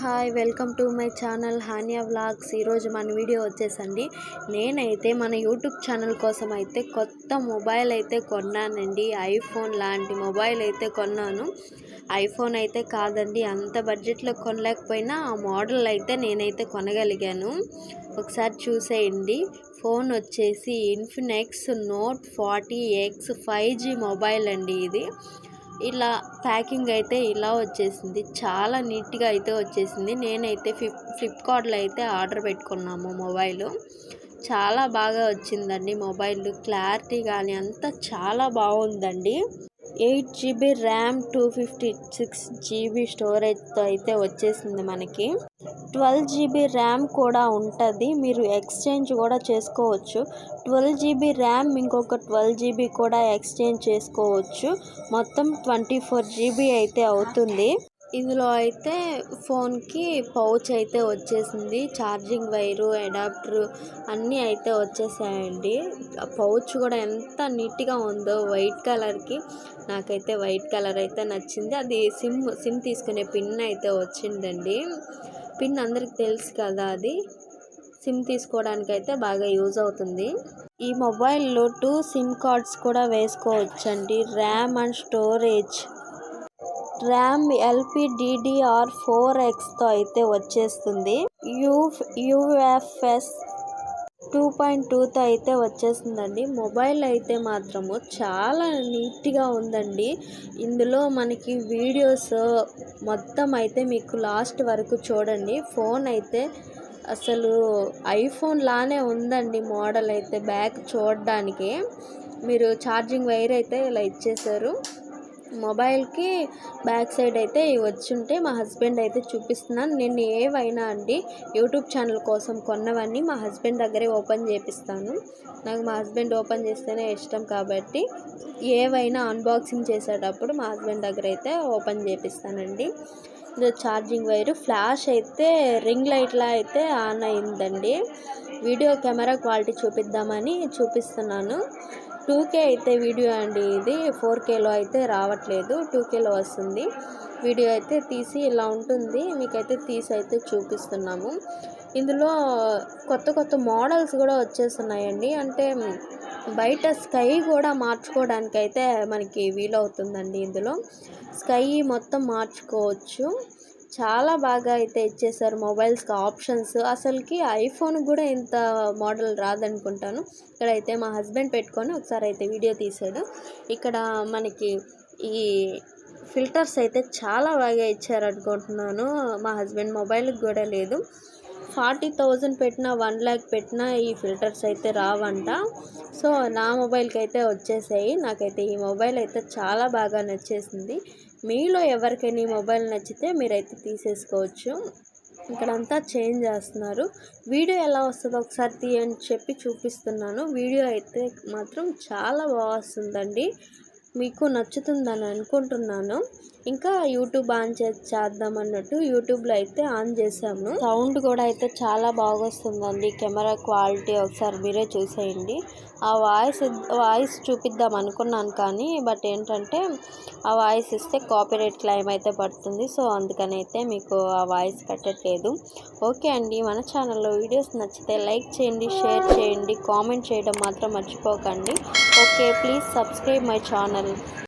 Hi welcome to my channel Hania vlogs. ఈరోజు మన video వచ్చేసండి, నేనైతే మన యూట్యూబ్ ఛానల్ కోసం అయితే కొత్త మొబైల్ అయితే కొన్నానండి. ఐఫోన్ లాంటి మొబైల్ అయితే కొన్నాను. ఐఫోన్ అయితే కాదండి, అంత బడ్జెట్లో కొనలేకపోయినా ఆ మోడల్ అయితే నేనైతే కొనగలిగాను. ఒకసారి చూసేయండి. ఫోన్ వచ్చేసి Infinix note 40X 5G mobile అండి. ఇది ఇలా ప్యాకింగ్ అయితే ఇలా వచ్చేసింది. చాలా నీట్గా అయితే వచ్చేసింది. నేనైతే ఫ్లిప్కార్ట్లో అయితే ఆర్డర్ పెట్టుకున్నాము మొబైల్. చాలా బాగా వచ్చిందండి మొబైల్. క్లారిటీ కానీ అంతా చాలా బాగుందండి. 8GB ర్యామ్ 256GB స్టోరేజ్తో అయితే వచ్చేసింది మనకి. 12GB ర్యామ్ కూడా ఉంటుంది. మీరు ఎక్స్చేంజ్ కూడా చేసుకోవచ్చు. 12GB ర్యామ్ ఇంకొక 12GB కూడా ఎక్స్చేంజ్ చేసుకోవచ్చు. మొత్తం 24GB అయితే అవుతుంది. ఇందులో అయితే ఫోన్కి పౌచ్ అయితే వచ్చేసింది. ఛార్జింగ్ వైరు, అడాప్టర్ అన్నీ అయితే వచ్చేసాయండి. పౌచ్ కూడా ఎంత నీట్గా ఉందో వైట్ కలర్కి. నాకైతే వైట్ కలర్ అయితే నచ్చింది. అది సిమ్ తీసుకునే పిన్ అయితే వచ్చిందండి. పిన్ అందరికి తెలుసు కదా, అది సిమ్ తీసుకోవడానికి అయితే బాగా యూజ్ అవుతుంది. ఈ మొబైల్లో 2 సిమ్ కార్డ్స్ కూడా వేసుకోవచ్చండి. RAM and storage. ర్యామ్ LPDDR4Xతో అయితే వచ్చేస్తుంది. UFS 2.2తో అయితే వచ్చేస్తుందండి. మొబైల్ అయితే మాత్రము చాలా నీట్గా ఉందండి. ఇందులో మనకి వీడియోస్ మొత్తం అయితే మీకు లాస్ట్ వరకు చూడండి. ఫోన్ అయితే అసలు ఐఫోన్ లానే ఉందండి. మోడల్ అయితే బ్యాక్ చూడడానికి మీరు ఛార్జింగ్ వైర్ అయితే ఇలా ఇచ్చేసారు. మొబైల్కి బ్యాక్ సైడ్ అయితే వచ్చుంటే మా హస్బెండ్ అయితే చూపిస్తున్నాను. నేను ఏవైనా అండి యూట్యూబ్ ఛానల్ కోసం కొన్నవన్నీ మా హస్బెండ్ దగ్గరే ఓపెన్ చేపిస్తాను. నాకు మా హస్బెండ్ ఓపెన్ చేస్తేనే ఇష్టం కాబట్టి ఏవైనా అన్బాక్సింగ్ చేసేటప్పుడు మా హస్బెండ్ దగ్గర అయితే ఓపెన్ చేపిస్తానండి. ఇది ఛార్జింగ్ వైరు. ఫ్లాష్ అయితే రింగ్ లైట్లా అయితే ఆన్ అయిందండి. వీడియో కెమెరా క్వాలిటీ చూపిద్దామని చూపిస్తున్నాను. 2K అయితే వీడియో అండి. ఇది 4Kలో అయితే రావట్లేదు, 2Kలో వస్తుంది. వీడియో అయితే తీసి ఇలా ఉంటుంది. మీకైతే తీసి అయితే చూపిస్తున్నాము. ఇందులో కొత్త మోడల్స్ కూడా వచ్చేస్తున్నాయండి. అంటే బయట స్కై కూడా మార్చుకోవడానికి అయితే మనకి వీలవుతుందండి. ఇందులో స్కై మొత్తం మార్చుకోవచ్చు. చాలా బాగా అయితే ఇచ్చేసారు మొబైల్స్కి ఆప్షన్స్. అసలుకి ఐఫోన్ కూడా ఇంత మోడల్ రాదనుకుంటాను. ఇక్కడైతే మా హస్బెండ్ పెట్టుకొని ఒకసారి అయితే వీడియో తీసాడు. ఇక్కడ మనకి ఈ ఫిల్టర్స్ అయితే చాలా బాగా ఇచ్చారు అనుకుంటున్నాను. మా హస్బెండ్ మొబైల్కి కూడా లేదు. 40,000 పెట్టినా 1 lakh పెట్టినా ఈ ఫిల్టర్స్ అయితే రావంట. సో నా మొబైల్కి అయితే వచ్చేసాయి. నాకైతే ఈ మొబైల్ అయితే చాలా బాగా నచ్చేసింది. మీలో ఎవరికైనా ఈ మొబైల్ నచ్చితే మీరైతే తీసేసుకోవచ్చు. ఇక్కడంతా చేంజ్ చేస్తున్నారు. వీడియో ఎలా వస్తుందో ఒకసారి తీయని చెప్పి చూపిస్తున్నాను. వీడియో అయితే మాత్రం చాలా బాగా వస్తుందండి. మీకు నచ్చుతుందని అనుకుంటున్నాను. ఇంకా యూట్యూబ్ ఆన్ చేద్దాం అన్నట్టు యూట్యూబ్లో అయితే ఆన్ చేసాము. సౌండ్ కూడా అయితే చాలా బాగా వస్తుందండి. కెమెరా క్వాలిటీ ఒకసారి మీరే చూసేయండి. ఆ వాయిస్ చూపిద్దాం అనుకున్నాను కానీ బట్ ఏంటంటే ఆ వాయిస్ ఇస్తే కాపీరైట్ క్లెయిమ్ అయితే పడుతుంది. సో అందుకని అయితే మీకు ఆ వాయిస్ పెట్టట్లేదు. ఓకే అండి, మన ఛానల్లో వీడియోస్ నచ్చితే లైక్ చేయండి, షేర్ చేయండి, కామెంట్ చేయడం మాత్రం మర్చిపోకండి. Okay, please subscribe my channel.